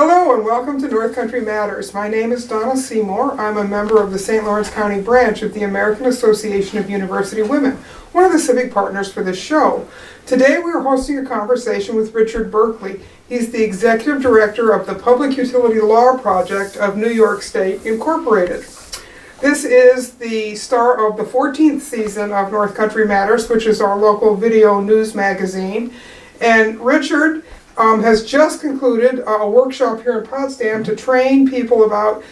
Hello and welcome to North Country Matters. My name is Donna Seymour. I'm a member of the St. Lawrence County branch of the American Association of University Women, one of the civic partners for this show. Today we're hosting a conversation with Richard Berkley. He's the Executive Director of the Public Utility Law Project of New York State, Incorporated. This is the start of the 14th season of North Country Matters, which is our local video news magazine. And Richard has just concluded a workshop here in Potsdam to train people about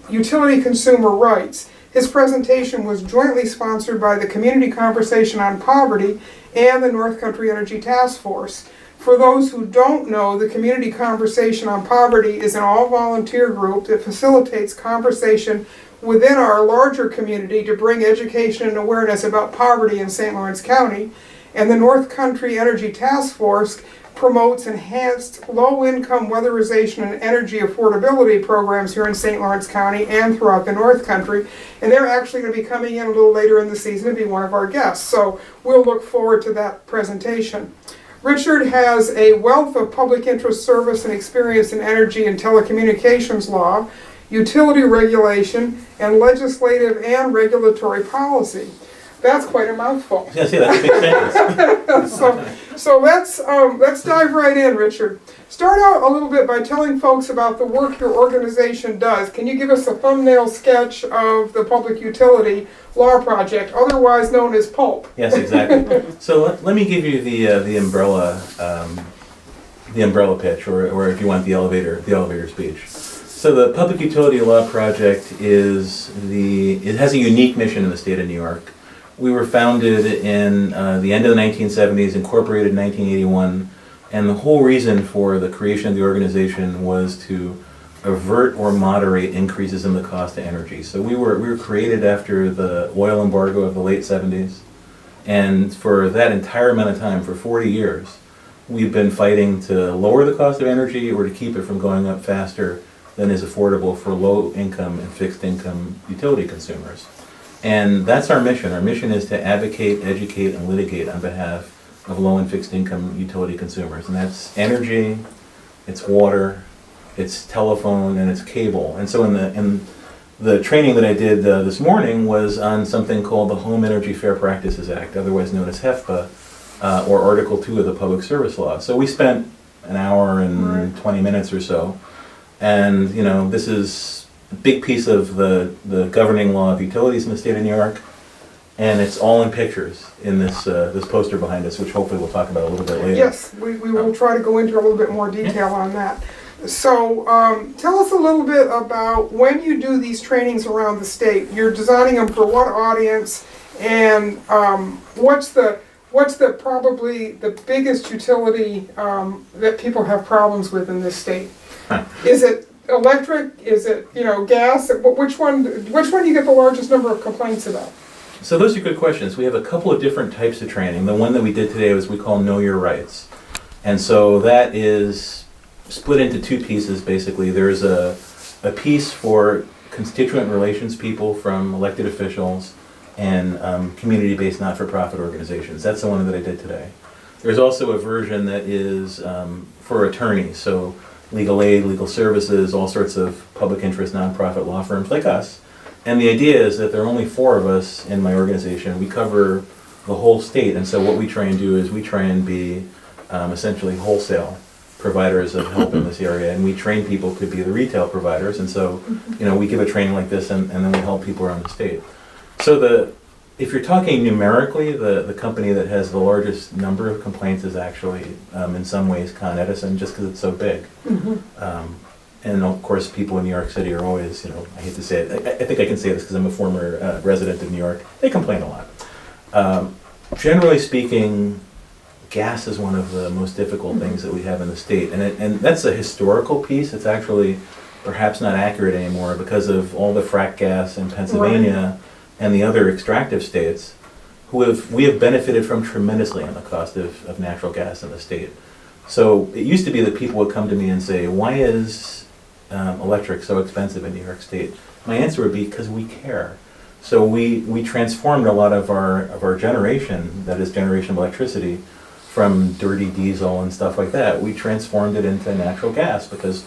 utility consumer rights. His presentation was jointly sponsored by the Community Conversation on Poverty and the North Country Energy Task Force. For those who don't know, the Community Conversation on Poverty is an all-volunteer group that facilitates conversation within our larger community to bring education and awareness about poverty in St. Lawrence County. And the North Country Energy Task Force promotes enhanced low-income weatherization and energy affordability programs here in St. Lawrence County and throughout the North Country. And they're actually going to be coming in a little later in the season to be one of our guests. So we'll look forward to that presentation. Richard has a wealth of public interest service and experience in energy and telecommunications law, utility regulation, and legislative and regulatory policy. That's quite a mouthful. Yeah, see, that's a big sentence. So let's dive right in, Richard. Start out a little bit by telling folks about the work your organization does. Can you give us a thumbnail sketch of the Public Utility Law Project, otherwise known as PULP? Yes, exactly. So let me give you the umbrella pitch, or if you want the elevator speech. So the Public Utility Law Project it has a unique mission in the state of New York. We were founded in the end of the 1970s, incorporated in 1981, and the whole reason for the creation of the organization was to avert or moderate increases in the cost of energy. So we were created after the oil embargo of the late 70s, and for that entire amount of time, for 40 years, we've been fighting to lower the cost of energy or to keep it from going up faster than is affordable for low-income and fixed-income utility consumers. And that's our mission. Our mission is to advocate, educate, and litigate on behalf of low and fixed income utility consumers. And that's energy, it's water, it's telephone, and it's cable. And so in the training that I did this morning was on something called the Home Energy Fair Practices Act, otherwise known as HEFPA, or Article 2 of the Public Service Law. So we spent an hour and 20 minutes or so. And this is a big piece of the governing law of utilities in the state of New York, and it's all in pictures in this poster behind us, which hopefully we'll talk about a little bit later. Yes, we will try to go into a little bit more detail on that. So tell us a little bit about when you do these trainings around the state. You're designing them for what audience, and what's probably the biggest utility that people have problems with in this state? Is it electric? Is it gas? Which one do you get the largest number of complaints about? So those are good questions. We have a couple of different types of training. The one that we did today was we call Know Your Rights. And so that is split into two pieces basically. There's a piece for constituent relations people from elected officials and community-based not-for-profit organizations. That's the one that I did today. There's also a version that is for attorneys. So legal aid, legal services, all sorts of public interest nonprofit law firms like us. And the idea is that there are only 4 of us in my organization. We cover the whole state, and so what we try and do is we try and be essentially wholesale providers of help in this area, and we train people to be the retail providers, and so we give a training like this and then we help people around the state. So if you're talking numerically, the company that has the largest number of complaints is actually, in some ways, Con Edison, just because it's so big. And of course, people in New York City are always, I hate to say it, I think I can say this because I'm a former resident of New York, they complain a lot. Generally speaking, gas is one of the most difficult things that we have in the state. And that's a historical piece. It's actually perhaps not accurate anymore because of all the frack gas in Pennsylvania and the other extractive states we have benefited from tremendously on the cost of natural gas in the state. So it used to be that people would come to me and say, why is electric so expensive in New York State? My answer would be because we care. So we transformed a lot of our generation, that is generation of electricity, from dirty diesel and stuff like that. We transformed it into natural gas because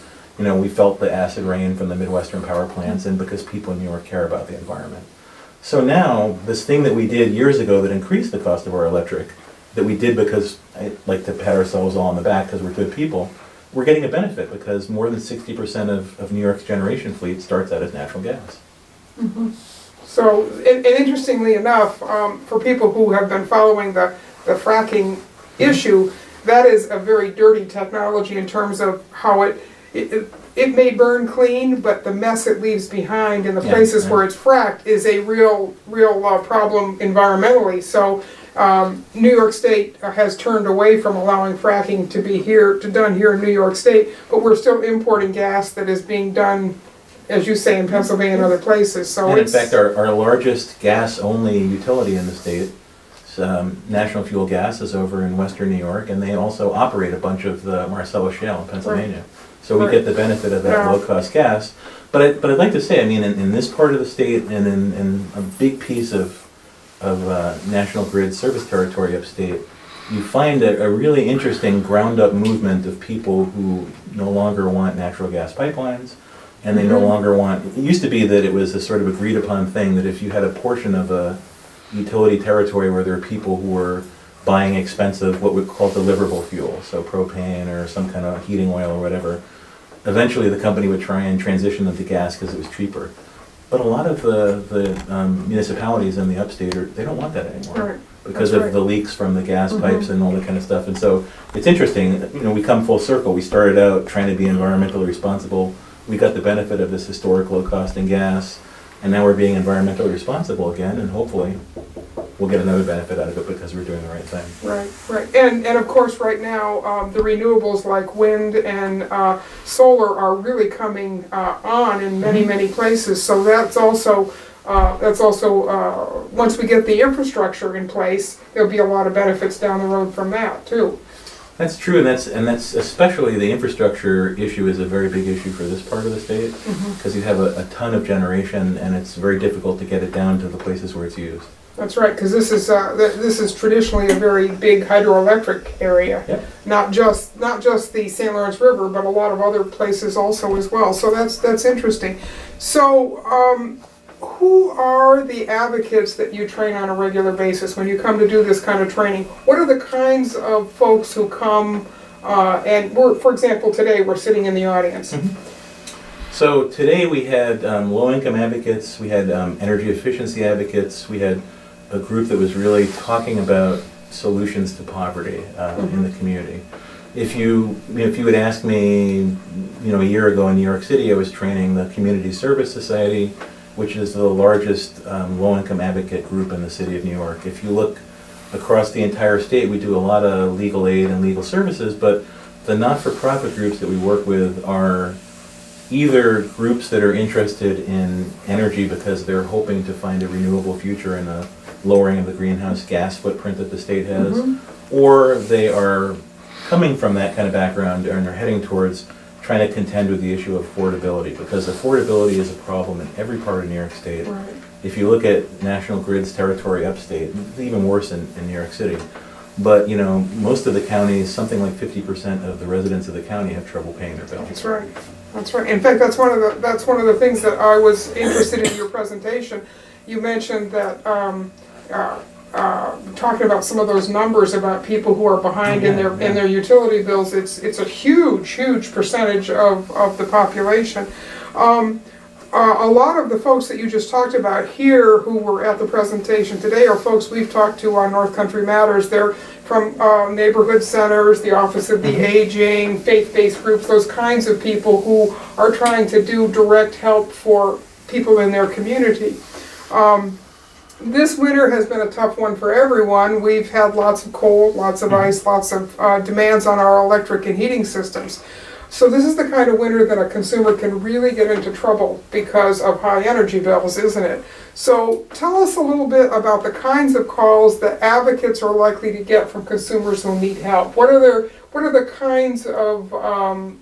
we felt the acid rain from the Midwestern power plants, and because people in New York care about the environment. So now, this thing that we did years ago that increased the cost of our electric, that we did because I like to pat ourselves all on the back because we're good people, we're getting a benefit because more than 60% of New York's generation fleet starts out as natural gas. So, and interestingly enough, for people who have been following the fracking issue, that is a very dirty technology in terms of how it may burn clean, but the mess it leaves behind in the places where it's fracked is a real problem environmentally. So New York State has turned away from allowing fracking to be done here in New York State, but we're still importing gas that is being done, as you say, in Pennsylvania and other places. So and in fact, our largest gas-only utility in the state, National Fuel Gas, is over in western New York, and they also operate a bunch of the Marcellus Shale in Pennsylvania. So we get the benefit of that low-cost gas. But I'd like to say, I mean, in this part of the state and in a big piece of National Grid service territory upstate, you find a really interesting ground-up movement of people who no longer want natural gas pipelines, and they no longer want, it used to be that it was a sort of agreed upon thing that if you had a portion of a utility territory where there are people who were buying expensive, what we call deliverable fuel, so propane or some kind of heating oil or whatever, eventually the company would try and transition them to gas because it was cheaper. But a lot of the municipalities in the upstate, they don't want that anymore because of the leaks from the gas pipes and all that kind of stuff. And so it's interesting, we come full circle. We started out trying to be environmentally responsible. We got the benefit of this historic low cost in gas, and now we're being environmentally responsible again, and hopefully we'll get another benefit out of it because we're doing the right thing. Right. And of course, right now, the renewables like wind and solar are really coming on in many places. So that's also once we get the infrastructure in place, there'll be a lot of benefits down the road from that too. That's true, and that's especially the infrastructure issue is a very big issue for this part of the state because you have a ton of generation, and it's very difficult to get it down to the places where it's used. That's right, because this is traditionally a very big hydroelectric area, not just the St. Lawrence River, but a lot of other places also as well. So that's interesting. So who are the advocates that you train on a regular basis when you come to do this kind of training? What are the kinds of folks who come and for example, today we're sitting in the audience. So today we had low-income advocates, we had energy efficiency advocates, we had a group that was really talking about solutions to poverty in the community. If you had asked me, a year ago in New York City, I was training the Community Service Society, which is the largest low-income advocate group in the city of New York. If you look across the entire state, we do a lot of legal aid and legal services, but the not-for-profit groups that we work with are either groups that are interested in energy because they're hoping to find a renewable future and a lowering of the greenhouse gas footprint that the state has, or they are coming from that kind of background and are heading towards trying to contend with the issue of affordability, because affordability is a problem in every part of New York State. Right. If you look at National Grid's territory upstate, it's even worse in New York City. But most of the counties, something like 50% of the residents of the county have trouble paying their bills. That's right. That's right. In fact, that's one of the things that I was interested in your presentation. You mentioned that talking about some of those numbers about people who are behind in their utility bills. It's a huge percentage of the population. A lot of the folks that you just talked about here who were at the presentation today are folks we've talked to on North Country Matters. They're from neighborhood centers, the Office of the Aging, faith-based groups, those kinds of people who are trying to do direct help for people in their community. This winter has been a tough one for everyone. We've had lots of cold, lots of ice, lots of demands on our electric and heating systems. So this is the kind of winter that a consumer can really get into trouble because of high energy bills, isn't it? So tell us a little bit about the kinds of calls that advocates are likely to get from consumers who need help. What are the kinds of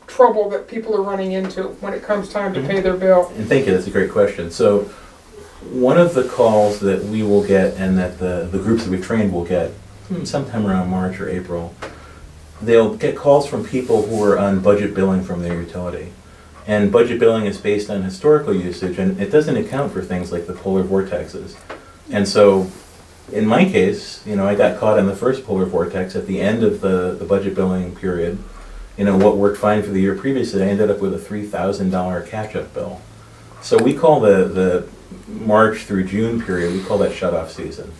trouble that people are running into when it comes time to pay their bill? And thank you, that's a great question. So one of the calls that we will get, and that the groups that we've trained will get sometime around March or April, they'll get calls from people who are on budget billing from their utility. And budget billing is based on historical usage, and it doesn't account for things like the polar vortexes. And so, in my case, I got caught in the first polar vortex at the end of the budget billing period. What worked fine for the year previously, I ended up with a $3,000 catch-up bill. So we call the March through June period, we call that shut-off season.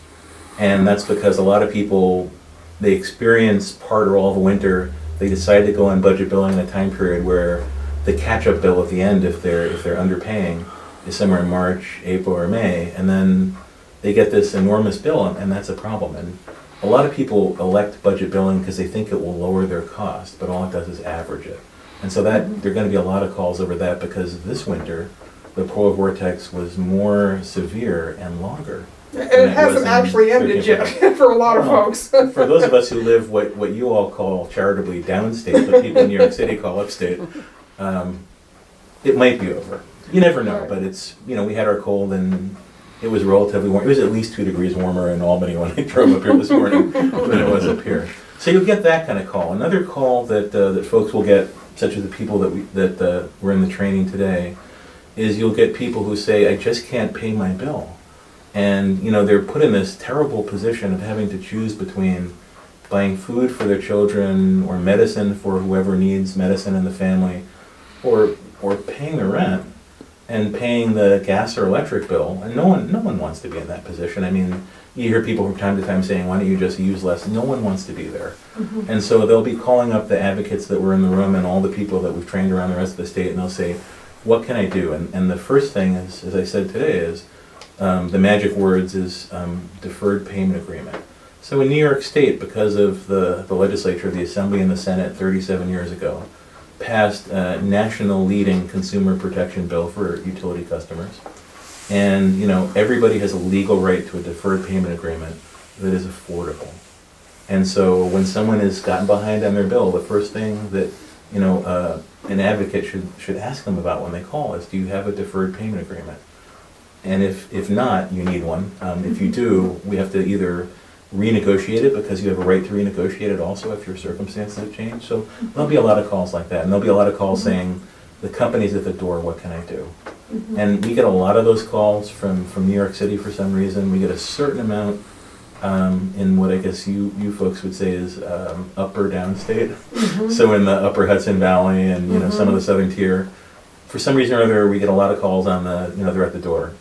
And that's because a lot of people, they experience part or all of the winter, they decide to go on budget billing in a time period where the catch-up bill at the end, if they're underpaying, is somewhere in March, April, or May, and then they get this enormous bill, and that's a problem. And a lot of people elect budget billing because they think it will lower their cost, but all it does is average it. And so there are going to be a lot of calls over that because this winter, the polar vortex was more severe and longer. And it hasn't actually ended yet for a lot of folks. For those of us who live what you all call charitably downstate, but people in New York City call upstate, it might be over. You never know, but it's, we had our cold and it was relatively warm. It was at least 2 degrees warmer in Albany when I drove up here this morning than it was up here. So you'll get that kind of call. Another call that folks will get, such as the people that were in the training today, is you'll get people who say, I just can't pay my bill. And they're put in this terrible position of having to choose between buying food for their children or medicine for whoever needs medicine in the family, or paying the rent and paying the gas or electric bill. And no one wants to be in that position. I mean, you hear people from time to time saying, why don't you just use less? No one wants to be there. Mm-hmm. And so they'll be calling up the advocates that were in the room and all the people that we've trained around the rest of the state, and they'll say, what can I do? And the first thing is, as I said today, is the magic words is deferred payment agreement. So in New York State, because of the legislature, the Assembly and the Senate 37 years ago, passed a national leading consumer protection bill for utility customers. And everybody has a legal right to a deferred payment agreement that is affordable. And so when someone has gotten behind on their bill, the first thing that an advocate should ask them about when they call is, do you have a deferred payment agreement? And if not, you need one. If you do, we have to either renegotiate it, because you have a right to renegotiate it also if your circumstances have changed. So there'll be a lot of calls like that, and there'll be a lot of calls saying, the company's at the door, what can I do? And we get a lot of those calls from New York City for some reason. We get a certain amount in what I guess you folks would say is upper downstate. So in the upper Hudson Valley and some of the southern tier, for some reason or other, we get a lot of calls on they're at the door.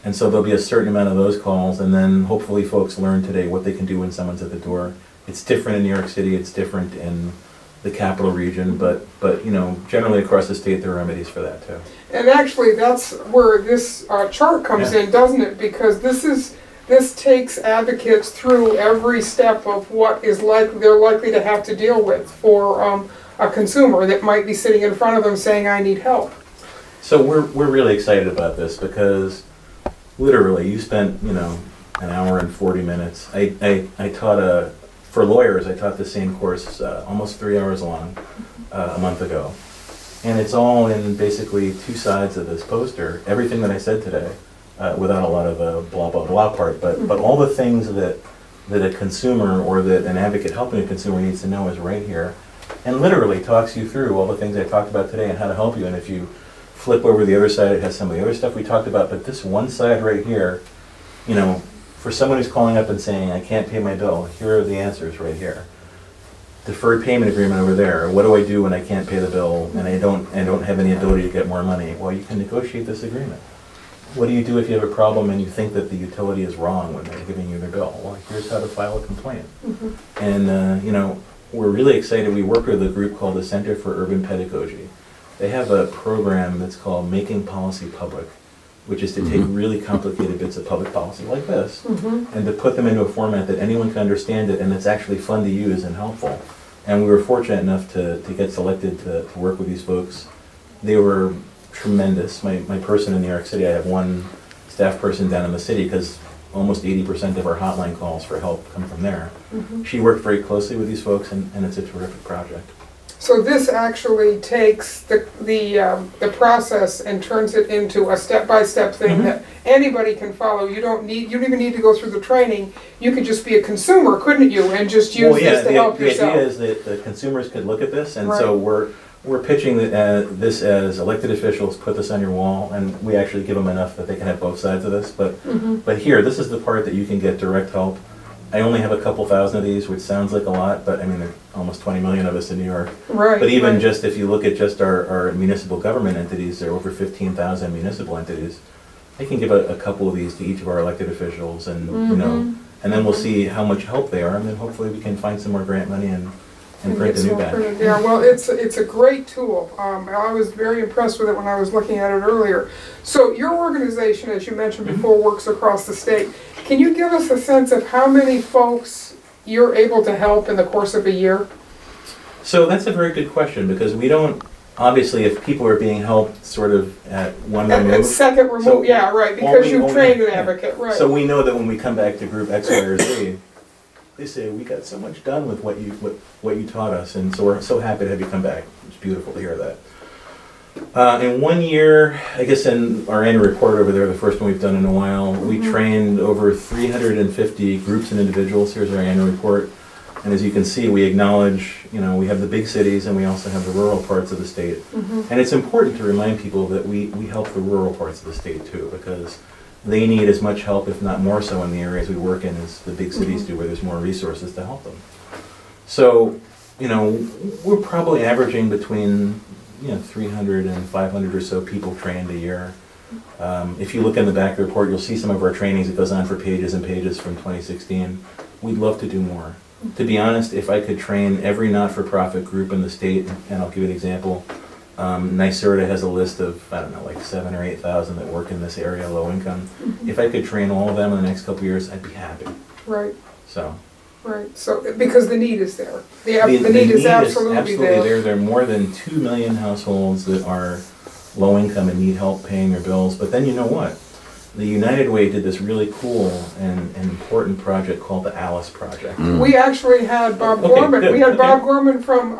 And so there'll be a certain amount of those calls, and then hopefully folks learn today what they can do when someone's at the door. It's different in New York City, it's different in the capital region, but generally across the state there are remedies for that too. And actually that's where this chart comes in, doesn't it? Because this takes advocates through every step of what they're likely to have to deal with for a consumer that might be sitting in front of them saying, I need help. So we're really excited about this because literally you spent an hour and 40 minutes. I taught for lawyers, I taught the same course almost 3 hours long a month ago. And it's all in basically 2 sides of this poster. Everything that I said today, without a lot of a blah, blah, blah part, but all the things that a consumer or that an advocate helping a consumer needs to know is right here. And literally talks you through all the things I talked about today and how to help you. And if you flip over the other side, it has some of the other stuff we talked about. But this one side right here, for someone who's calling up and saying, I can't pay my bill, here are the answers right here. Deferred payment agreement over there. What do I do when I can't pay the bill and I don't have any ability to get more money? Well, you can negotiate this agreement. What do you do if you have a problem and you think that the utility is wrong when they're giving you their bill? Well, here's how to file a complaint. And we're really excited. We work with a group called the Center for Urban Pedagogy. They have a program that's called Making Policy Public, which is to take really complicated bits of public policy like this and to put them into a format that anyone can understand it and it's actually fun to use and helpful. And we were fortunate enough to get selected to work with these folks. They were tremendous. My person in New York City, I have one staff person down in the city because almost 80% of our hotline calls for help come from there. She worked very closely with these folks, and it's a terrific project. So this actually takes the process and turns it into a step-by-step thing that anybody can follow. You don't even need to go through the training. You could just be a consumer, couldn't you, and just use this to help yourself. The idea is that the consumers could look at this, and so we're we're pitching this as elected officials, put this on your wall, and we actually give them enough that they can have both sides of this. But here, this is the part that you can get direct help. I only have a couple thousand of these, which sounds like a lot, but I mean, there are almost 20 million of us in New York. Right. But even right. just if you look at just our municipal government entities, there are over 15,000 municipal entities. I can give a couple of these to each of our elected officials, and you know, and then we'll see how much help they are, and then hopefully we can find some more grant money and print the new batch. Yeah, well, it's a great tool. I was very impressed with it when I was looking at it earlier. So your organization, as you mentioned before, works across the state. Can you give us a sense of how many folks you're able to help in the course of a year? So that's a very good question, because we don't, obviously, if people are being helped sort of at one remove. At second remove, so yeah, right, because you've trained an advocate, right. So we know that when we come back to group X, Y, or Z, they say, we got so much done with what you taught us, and so we're so happy to have you come back. It's beautiful to hear that. In 1 year, I guess in our annual report over there, the first one we've done in a while, we trained over 350 groups and individuals. Here's our annual report. And as you can see, we acknowledge, you know, we have the big cities and we also have the rural parts of the state. And it's important to remind people that we help the rural parts of the state too, because they need as much help, if not more so, in the areas we work in as the big cities do, where there's more resources to help them. So, you know, we're probably averaging between, 300 and 500 or so people trained a year. If you look in the back of the report, you'll see some of our trainings. It goes on for pages and pages from 2016. We'd love to do more. To be honest, if I could train every not-for-profit group in the state, and I'll give you an example, NYSERDA has a list of, I don't know, like 7,000 or 8,000 that work in this area, low income. If I could train all of them in the next couple of years, I'd be happy. Right. So. Right. So because the need is there. The need is absolutely there. There are more than 2 million households that are low income and need help paying their bills. But then you know what? The United Way did this really cool and important project called the Alice Project. We actually had Bob Gorman. Good. We had Bob Gorman from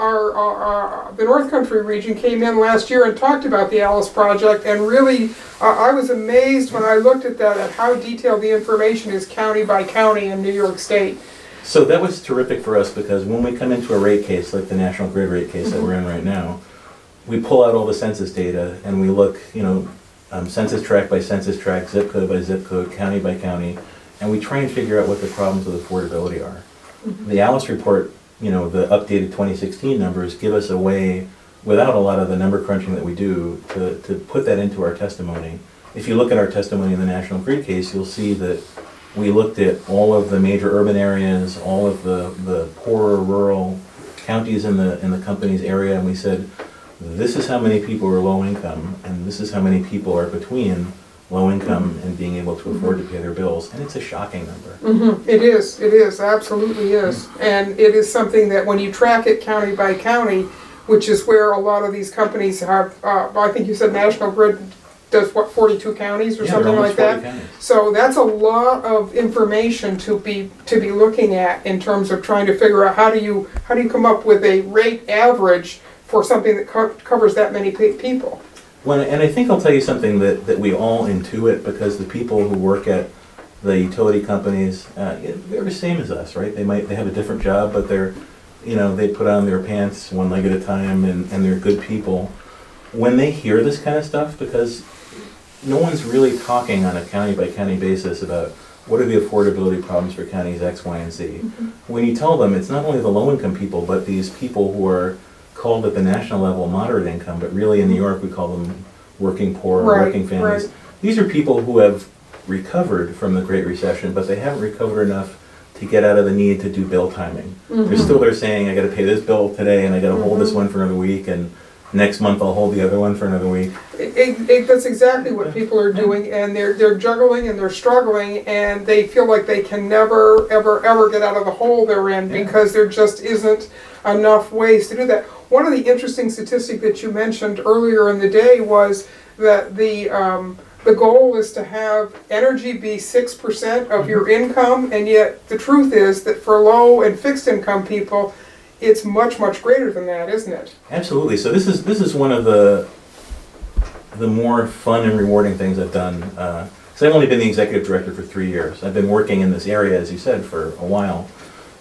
the North Country region came in last year and talked about the Alice Project, and really I was amazed when I looked at that, at how detailed the information is county by county in New York State. So that was terrific for us, because when we come into a rate case, like the National Grid rate case that we're in right now, we pull out all the census data and we look, census tract by census tract, zip code by zip code, county by county, and we try and figure out what the problems with affordability are. The Alice report, the updated 2016 numbers give us a way, without a lot of the number crunching that we do, to put that into our testimony. If you look at our testimony in the National Grid case, you'll see that we looked at all of the major urban areas, all of the poorer rural counties in the company's area, and we said, this is how many people are low income, and this is how many people are between low income and being able to afford to pay their bills, and it's a shocking number. It is, absolutely is. And it is something that when you track it county by county, which is where a lot of these companies have, I think you said National Grid does 42 counties or something like that? Counties. So that's a lot of information to be looking at in terms of trying to figure out how do you come up with a rate average for something that covers that many people. And I think I'll tell you something that we all intuit, because the people who work at the utility companies, they're the same as us, right? They have a different job, but they put on their pants one leg at a time, and they're good people. When they hear this kind of stuff, because no one's really talking on a county by county basis about what are the affordability problems for counties X, Y, and Z. When you tell them, it's not only the low income people, but these people who are called at the national level moderate income, but really in New York we call them working poor, or working families. Right. These are people who have recovered from the Great Recession, but they haven't recovered enough to get out of the need to do bill timing. They're still there saying, I got to pay this bill today, and I got to hold this one for another week, and next month I'll hold the other one for another week. That's exactly what people are doing, and they're juggling and they're struggling, and they feel like they can never, ever get out of the hole they're in, because there just isn't enough ways to do that. One of the interesting statistics that you mentioned earlier in the day was that the goal is to have energy be 6% of your income, and yet the truth is that for low and fixed income people, it's much, much greater than that, isn't it? Absolutely. So this is one of the more fun and rewarding things I've done. So I've only been the executive director for 3 years. I've been working in this area, as you said, for a while.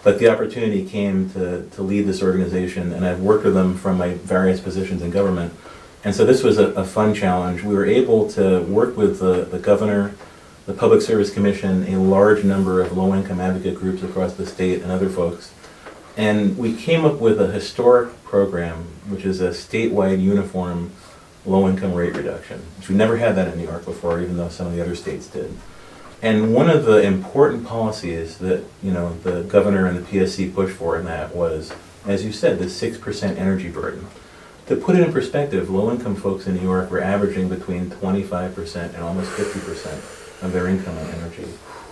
But the opportunity came to lead this organization, and I've worked with them from my various positions in government. And so this was a fun challenge. We were able to work with the governor, the Public Service Commission, a large number of low-income advocate groups across the state, and other folks. And we came up with a historic program, which is a statewide uniform low-income rate reduction, which we never had that in New York before, even though some of the other states did. And one of the important policies that, you know, the governor and the PSC pushed for in that was, as you said, the 6% energy burden. To put it in perspective, low-income folks in New York were averaging between 25% and almost 50% of their income on energy,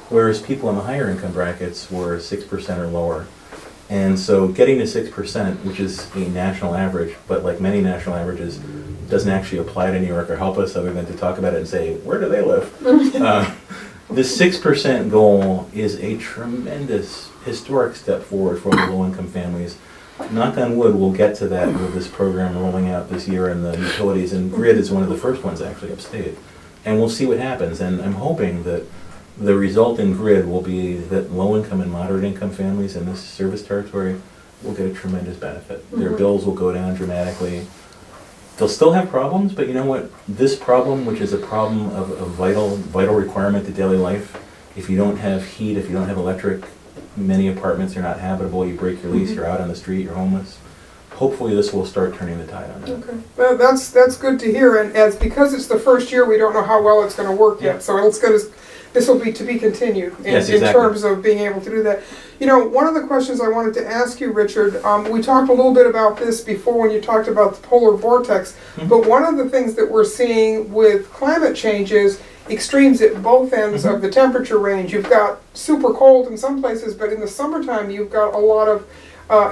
whereas people in the higher income brackets were 6% or lower. And so getting to 6%, which is a national average, but like many national averages, doesn't actually apply to New York or help us other than to talk about it and say, where do they live? The 6% goal is a tremendous historic step forward for the low-income families. Knock on wood, we'll get to that with this program rolling out this year, and the utilities, and grid is one of the first ones actually upstate. And we'll see what happens, and I'm hoping that the result in grid will be that low-income and moderate-income families in this service territory will get a tremendous benefit. Their bills will go down dramatically. They'll still have problems, but you know what? This problem, which is a problem of a vital requirement to daily life, if you don't have heat, if you don't have electric, many apartments are not habitable, you break your lease, you're out on the street, you're homeless. Hopefully this will start turning the tide on that. Okay, well, that's good to hear, and as because it's the first year, we don't know how well it's going to work yet, so this will be to be continued in terms of being able to do that. You know, one of the questions I wanted to ask you, Richard, we talked a little bit about this before when you talked about the polar vortex, but one of the things that we're seeing with climate change is extremes at both ends of the temperature range. You've got super cold in some places, but in the summertime you've got a lot of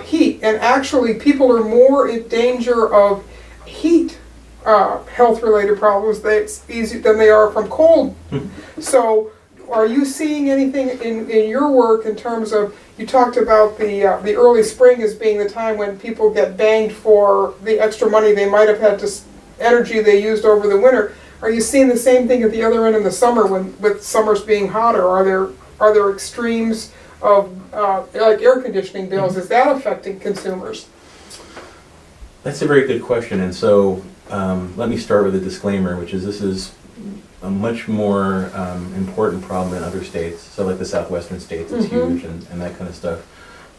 heat, and actually people are more in danger of heat health-related problems than they are from cold. So are you seeing anything in your work in terms of, you talked about the early spring as being the time when people get banged for the extra money they might have had to energy they used over the winter. Are you seeing the same thing at the other end in the summer with summers being hotter? Are there extremes of like air conditioning bills? Is that affecting consumers? That's a very good question, and so let me start with a disclaimer, which is this is a much more important problem in other states. So like the southwestern states, it's huge and that kind of stuff.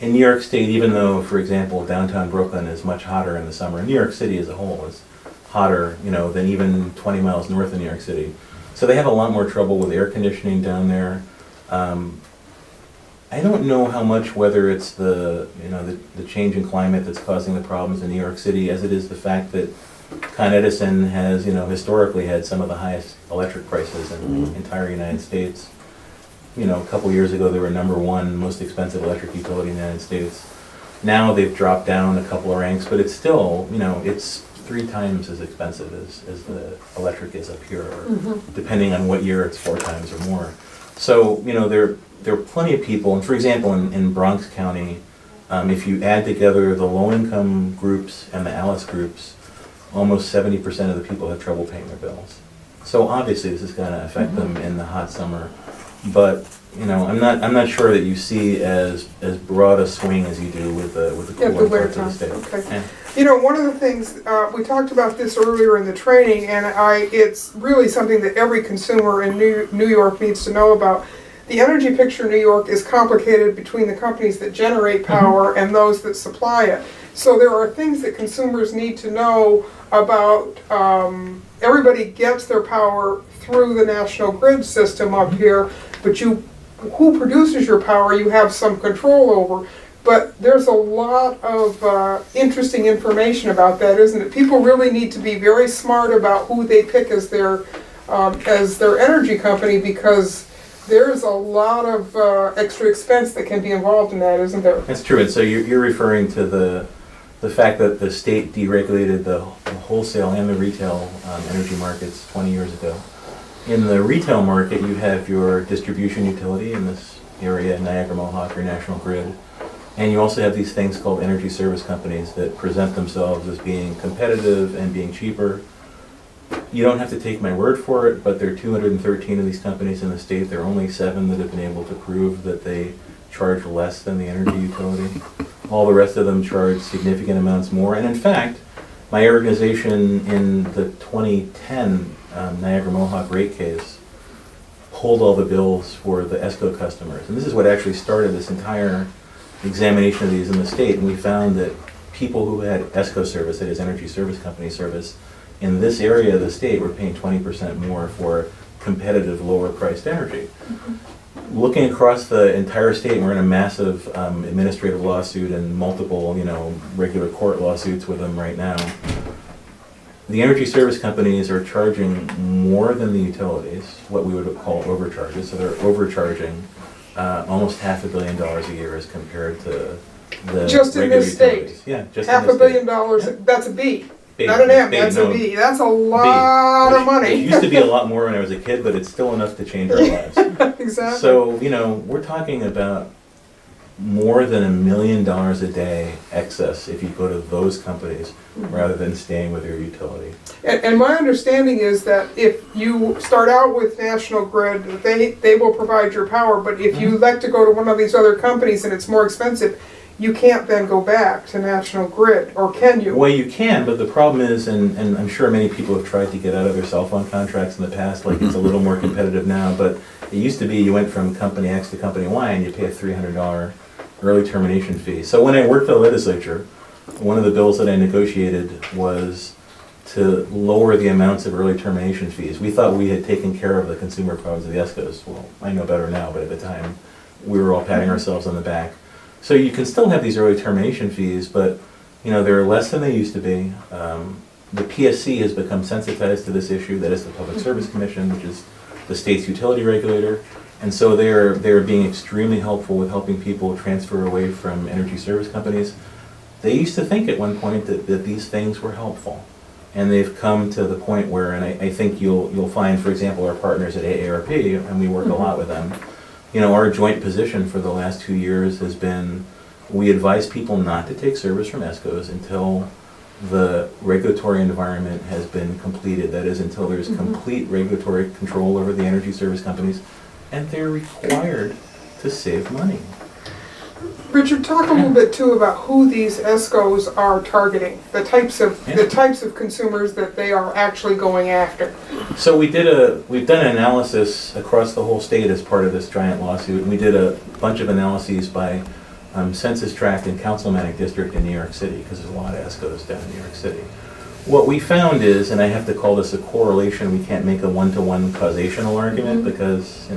In New York State, even though, for example, downtown Brooklyn is much hotter in the summer, New York City as a whole is hotter, you know, than even 20 miles north of New York City. So they have a lot more trouble with air conditioning down there. I don't know how much, whether it's the change in climate that's causing the problems in New York City, as it is the fact that Con Edison has, historically had some of the highest electric prices in the entire United States. You know, a couple years ago they were #1 most expensive electric utility in the United States. Now they've dropped down a couple of ranks, but it's still, it's 3 times as expensive as the electric is up here, or depending on what year, it's 4 times or more. So, there are plenty of people, and for example, in Bronx County, if you add together the low-income groups and the ALICE groups, almost 70% of the people have trouble paying their bills. So obviously this is going to affect them in the hot summer, but I'm not sure that you see as broad a swing as you do with the cooler parts of the state. Okay. Yeah. One of the things we talked about this earlier in the training, and it's really something that every consumer in New York needs to know about. The energy picture in New York is complicated between the companies that generate power and those that supply it. So there are things that consumers need to know about. Everybody gets their power through the national grid system up here, but who produces your power you have some control over. But there's a lot of interesting information about that, isn't it? People really need to be very smart about who they pick as their energy company, because there's a lot of extra expense that can be involved in that, isn't there? That's true. And so you're referring to the fact that the state deregulated the wholesale and the retail energy markets 20 years ago. In the retail market, you have your distribution utility in this area, Niagara Mohawk or National Grid, and you also have these things called energy service companies that present themselves as being competitive and being cheaper. You don't have to take my word for it, but there are 213 of these companies in the state. There are only 7 that have been able to prove that they charge less than the energy utility. All the rest of them charge significant amounts more. And in fact, my organization in the 2010 Niagara Mohawk rate case pulled all the bills for the ESCO customers. And this is what actually started this entire examination of these in the state. And we found that people who had ESCO service, that is Energy Service Company service, in this area of the state were paying 20% more for competitive, lower priced energy. Looking across the entire state, we're in a massive administrative lawsuit and multiple, regular court lawsuits with them right now. The energy service companies are charging more than the utilities, what we would call overcharges. So they're overcharging almost $500 million a year as compared to the just in regular this utilities. state. Yeah, just $500 in this state. million. That's a B. B. Not an M. B, That's no. a B. That's a lot of Which money. used to be a lot more when I was a kid, but it's still enough to change our lives. Exactly. So, we're talking about more than $1 million a day excess if you go to those companies rather than staying with your utility. And my understanding is that if you start out with National Grid, they will provide your power, but if you elect to go to one of these other companies and it's more expensive, you can't then go back to National Grid, or can you? Well, you can, but the problem is, and I'm sure many people have tried to get out of their cell phone contracts in the past, like it's a little more competitive now, but it used to be you went from company X to company Y and you pay a $300 early termination fee. So when I worked for the legislature, one of the bills that I negotiated was to lower the amounts of early termination fees. We thought we had taken care of the consumer problems of the ESCOs. Well, I know better now, but at the time, we were all patting ourselves on the back. So you can still have these early termination fees, but they're less than they used to be. The PSC has become sensitized to this issue. That is the Public Service Commission, which is the state's utility regulator. And so they're being extremely helpful with helping people transfer away from energy service companies. They used to think at one point that these things were helpful. And they've come to the point where, and I think you'll find, for example, our partners at AARP, and we work a lot with them, our joint position for the last 2 years has been, we advise people not to take service from ESCOs until the regulatory environment has been completed. That is, until there's complete regulatory control over the energy service companies, and they're required to save money. Richard, talk a little bit too about who these ESCOs are targeting, the types of consumers that they are actually going after. So we've done an analysis across the whole state as part of this giant lawsuit, and we did a bunch of analyses by census tract and councilmanic district in New York City, because there's a lot of ESCOs down in New York City. What we found is, and I have to call this a correlation, we can't make a one-to-one causational argument because,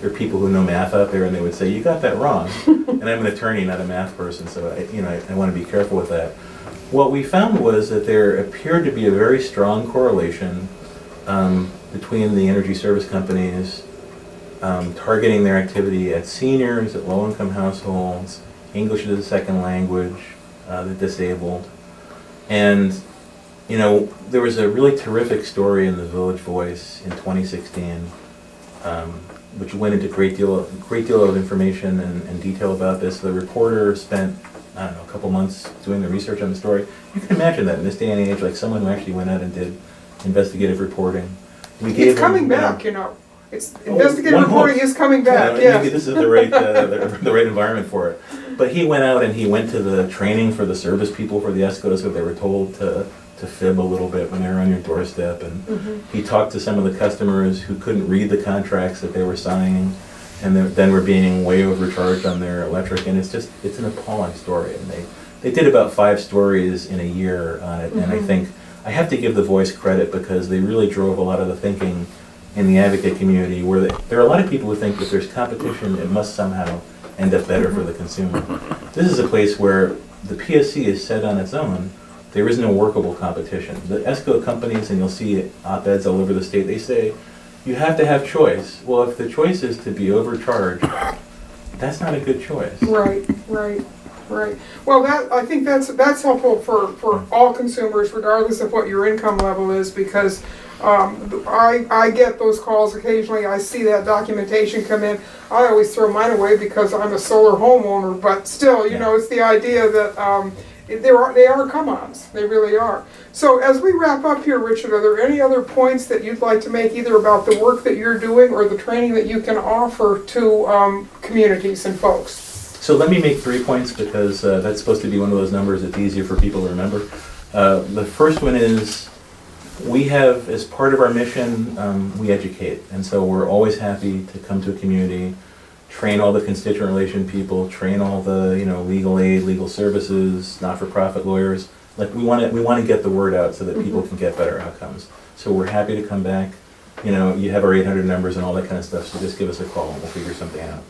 there are people who know math out there and they would say, you got that wrong. And I'm an attorney, not a math person, so I want to be careful with that. What we found was that there appeared to be a very strong correlation between the energy service companies targeting their activity at seniors, at low-income households, English as a second language, the disabled. And there was a really terrific story in the Village Voice in 2016, which went into great deal of information and detail about this. The reporter spent, a couple months doing the research on the story. You can imagine that in this day and age, like someone who actually went out and did investigative reporting. It's coming back, It's investigative reporting is coming back. Maybe this is the right the right environment for it. But he went out and he went to the training for the service people for the ESCOs, so they were told to fib a little bit when they were on your doorstep, and he talked to some of the customers who couldn't read the contracts that they were signing, and then were being way overcharged on their electric, and it's an appalling story. And they did about 5 stories in a year on it, and I think I have to give the Voice credit because they really drove a lot of the thinking in the advocate community, where there are a lot of people who think if there's competition, it must somehow end up better for the consumer. This is a place where the PSC is set on its own. There is no workable competition. The ESCO companies, and you'll see op-eds all over the state, they say, you have to have choice. Well, if the choice is to be overcharged, that's not a good choice. Right. Well, I think that's helpful for all consumers, regardless of what your income level is, because I get those calls occasionally. I see that documentation come in. I always throw mine away because I'm a solar homeowner, but still, it's the idea that they are come-ons. They really are. So as we wrap up here, Richard, are there any other points that you'd like to make, either about the work that you're doing or the training that you can offer to communities and folks? So let me make 3 points because that's supposed to be one of those numbers that's easier for people to remember. The first one is we have, as part of our mission, we educate. And so we're always happy to come to a community, train all the constituent relation people, train all the legal aid, legal services, not-for-profit lawyers. Like we want to get the word out so that people can get better outcomes. So we're happy to come back. You have our 800 numbers and all that kind of stuff, so just give us a call and we'll figure something out.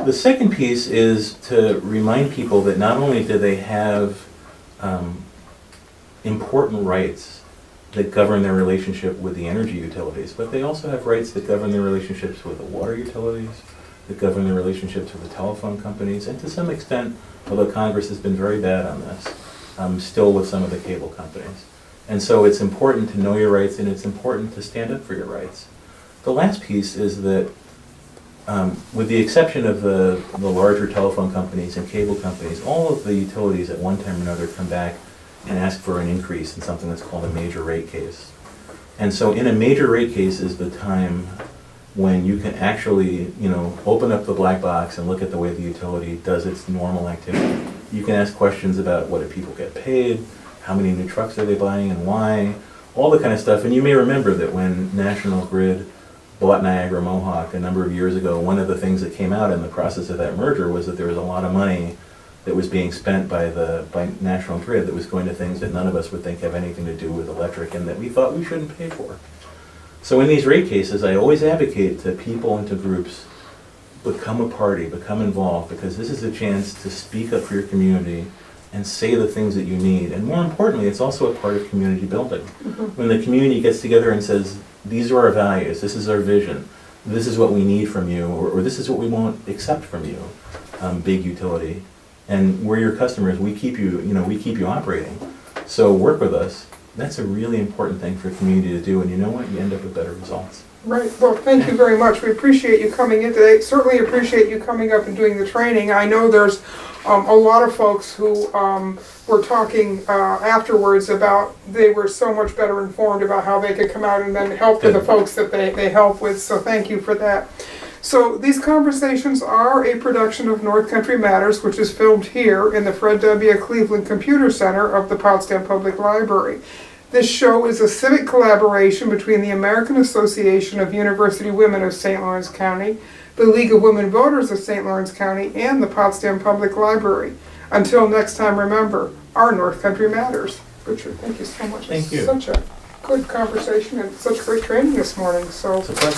The second piece is to remind people that not only do they have important rights that govern their relationship with the energy utilities, but they also have rights that govern their relationships with the water utilities, that govern their relationships with the telephone companies, and to some extent, although Congress has been very bad on this, still with some of the cable companies. And so it's important to know your rights, and it's important to stand up for your rights. The last piece is that with the exception of the larger telephone companies and cable companies, all of the utilities at one time or another come back and ask for an increase in something that's called a major rate case. And so in a major rate case is the time when you can actually, open up the black box and look at the way the utility does its normal activity. You can ask questions about what do people get paid, how many new trucks are they buying and why, all the kind of stuff. And you may remember that when National Grid bought Niagara Mohawk a number of years ago, one of the things that came out in the process of that merger was that there was a lot of money that was being spent by National Grid that was going to things that none of us would think have anything to do with electric and that we thought we shouldn't pay for. So in these rate cases, I always advocate to people and to groups, become a party, become involved, because this is a chance to speak up for your community and say the things that you need. And more importantly, it's also a part of community building. When the community gets together and says, these are our values, this is our vision, this is what we need from you, or this is what we won't accept from you, big utility. And we're your customers, we keep you operating. So work with us. That's a really important thing for a community to do, and you know what? You end up with better results. Right. Well, thank you very much. We appreciate you coming in today. Certainly appreciate you coming up and doing the training. I know there's a lot of folks who were talking afterwards about they were so much better informed about how they could come out and then help to the folks that they help with. So thank you for that. So these conversations are a production of North Country Matters, which is filmed here in the Fred W. Cleveland Computer Center of the Potsdam Public Library. This show is a civic collaboration between the American Association of University Women of St. Lawrence County, the League of Women Voters of St. Lawrence County, and the Potsdam Public Library. Until next time, remember, our North Country Matters. Richard, thank you so much. Thank you. Such a good conversation and such great training this morning. So. It's a pleasure.